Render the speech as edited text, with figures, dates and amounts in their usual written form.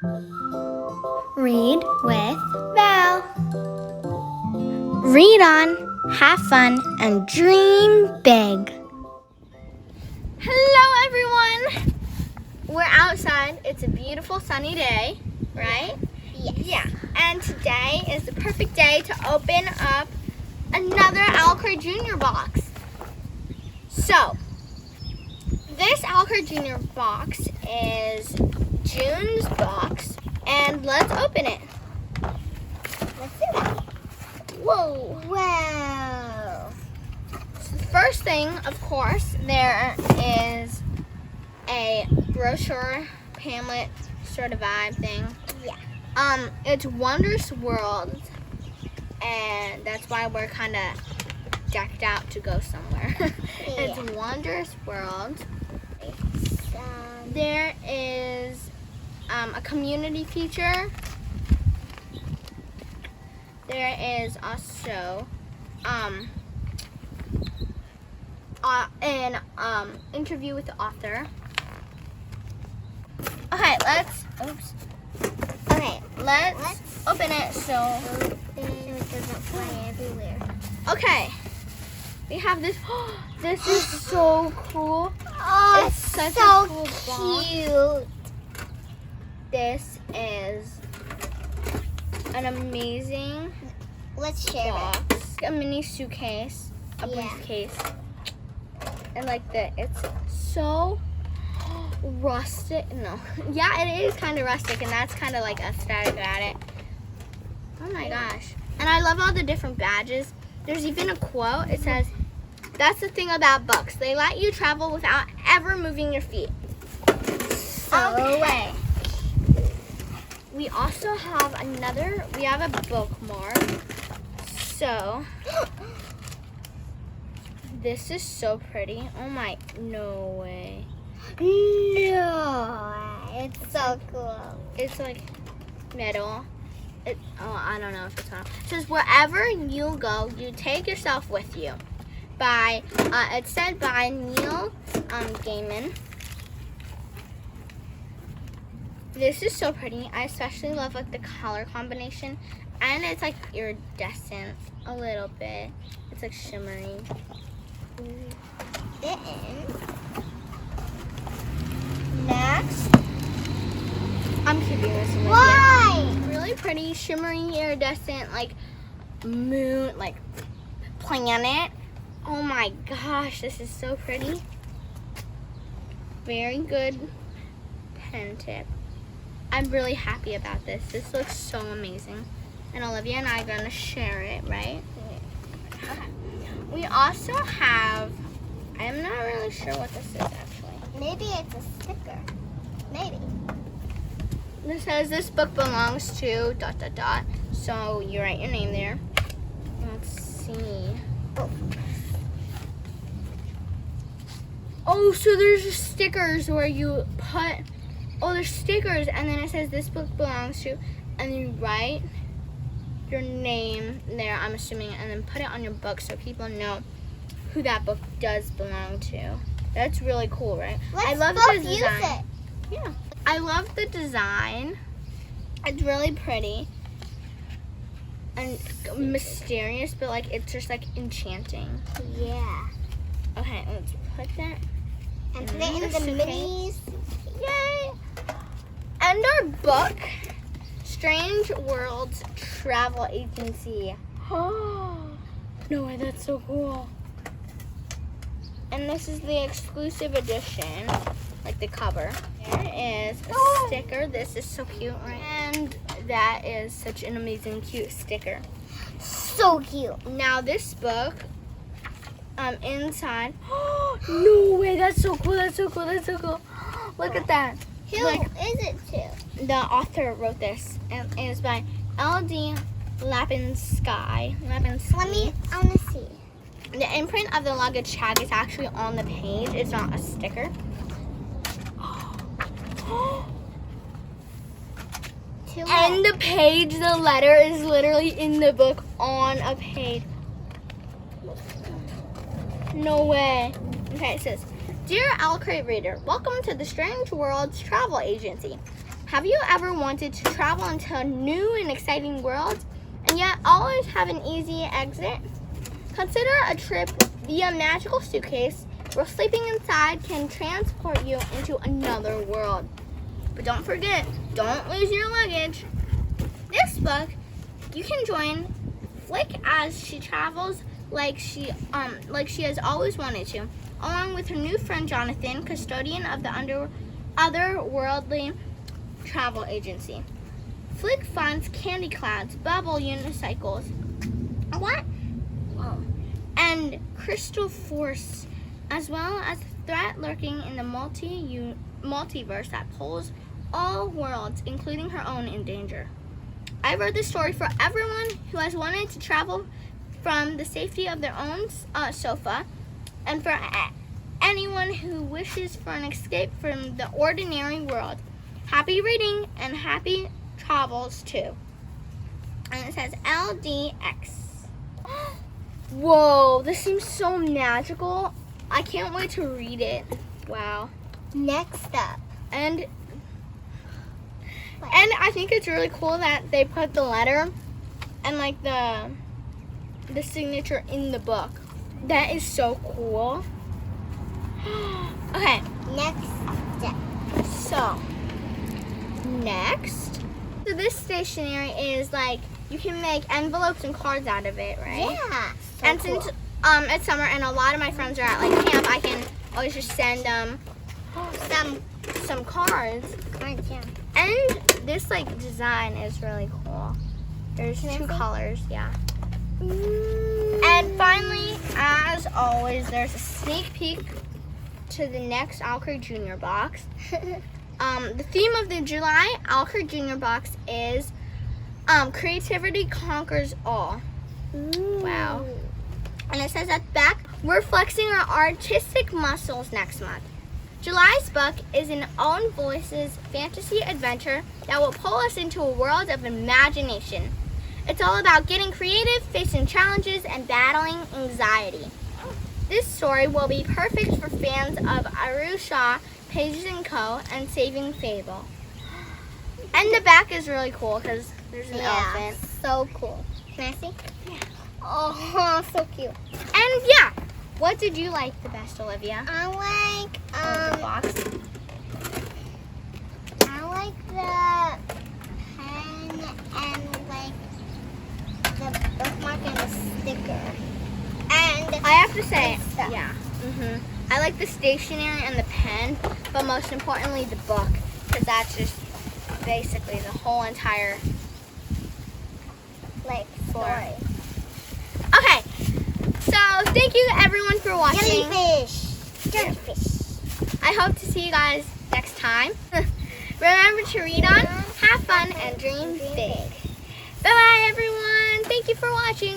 Read with Val. Read on, have fun, and dream big. Hello, everyone. We're outside. It's a beautiful sunny day, right? Yes. Yeah. And today is the perfect day to open up another OwlcrateJr box. So, this OwlcrateJr box is June's box, and let's open it. Let's do that. Whoa. Wow. So the first thing, of course, there is a brochure, pamphlet sort of vibe thing. Yeah. It's Wondrous World, and that's why we're kind of decked out to go somewhere. It's Wondrous World. There is a community feature. There is also an interview with the author. Okay, let's open it so it doesn't fly everywhere. okay. We have this. This is so cool. Oh, It's such so a cool box. cute. This is an amazing Let's share it. box. A mini suitcase, a Yeah. briefcase, and like it's so rustic. No, yeah, it is kind of rustic, and that's kind of like aesthetic about it. Oh my gosh! And I love all the different badges. There's even a quote. It says, "That's the thing about books. They let you travel without ever moving your feet." Okay. We also have we have a bookmark. So, this is so pretty. Oh my, no way. No, it's so cool. It's like metal. I don't know if it's metal. It says, wherever you go, you take yourself with you. It's said by Neil Gaiman. This is so pretty. I especially love like the color combination, and it's like iridescent a little bit. It's like shimmering. Next, I'm keeping this in Why? really pretty, shimmering, iridescent, like moon, like planet. Oh my gosh, this is so pretty. Very good pen tip. I'm really happy about this. This looks so amazing. And Olivia and I are going to share it, right? Okay. We also have, I'm not really sure what this is actually. Maybe it's a sticker. Maybe. This says this book belongs to ... So you write your name there. Let's see. Oh, so there's stickers where you put, there's stickers, and then it says this book belongs to, and you write your name there, I'm assuming, and then put it on your book so people know who that book does belong to. That's really cool, right? Let's I love both the design. use it. Yeah. I love the design. It's really pretty and mysterious, but like it's just like enchanting. Yeah. Okay, let's put that. And put it in the minis. Yay! And our book, Strange Worlds Travel Agency. Oh, no way, that's so cool. And this is the exclusive edition, like the cover. There is a sticker. This is so cute, right? And that is such an amazing, cute sticker. So cute. Now this book, inside. No way, that's so cool, that's so cool, that's so cool. Look at that. Who is it to? The author wrote this, and it's by L.D. Lapinski. I want to see. The imprint of the luggage tag is actually on the page. It's not a sticker. And the page, the letter is literally in the book on a page. No way. Okay, it says, Dear Owlcrate reader, welcome to the Strange Worlds Travel Agency. Have you ever wanted to travel into a new and exciting world and yet always have an easy exit? Consider a trip via magical suitcase where sleeping inside can transport you into another world. But don't forget, don't lose your luggage. This book, you can join Flick as she travels like she has always wanted to, along with her new friend Jonathan, custodian of the otherworldly travel agency. Flick finds candy clouds, bubble unicycles, and crystal force, as well as the threat lurking in the multiverse that pulls all worlds, including her own, in danger. I wrote this story for everyone who has wanted to travel from the safety of their own sofa, and for anyone who wishes for an escape from the ordinary world. Happy reading and happy travels too. And it says LDX. Whoa, this seems so magical. I can't wait to read it. Wow. Next up. And I think it's really cool that they put the letter and like the signature in the book. That is so cool. Okay. Next step. So this stationery is like you can make envelopes and cards out of it, right? Yeah. So And cool. since it's summer and a lot of my friends are at like camp, I can always just send them some cards. Cards, yeah. And this like design is really cool. There's two colors, yeah. And finally, as always, there's a sneak peek to the next OwlcrateJr box. The theme of the July OwlcrateJr box is creativity conquers all. Wow. And it says at the back, we're flexing our artistic muscles next month. July's book is an Own Voices fantasy adventure that will pull us into a world of imagination. It's all about getting creative, facing challenges, and battling anxiety. This story will be perfect for fans of Arusha, Pages & Co., and Saving Fable. And the back is really cool because there's an elephant. So cool. Can I see? Yeah. Oh, so cute. And yeah, what did you like the best, Olivia? I like The box. I like the pen and like the bookmark and the sticker. And I have to say, stuff. yeah. I like the stationery and the pen, but most importantly the book, because that's just basically the whole entire like story. Okay, so thank you everyone for watching. Jellyfish. I hope to see you guys next time. Remember to read on, have fun, and dream big. Bye bye everyone. Thank you for watching.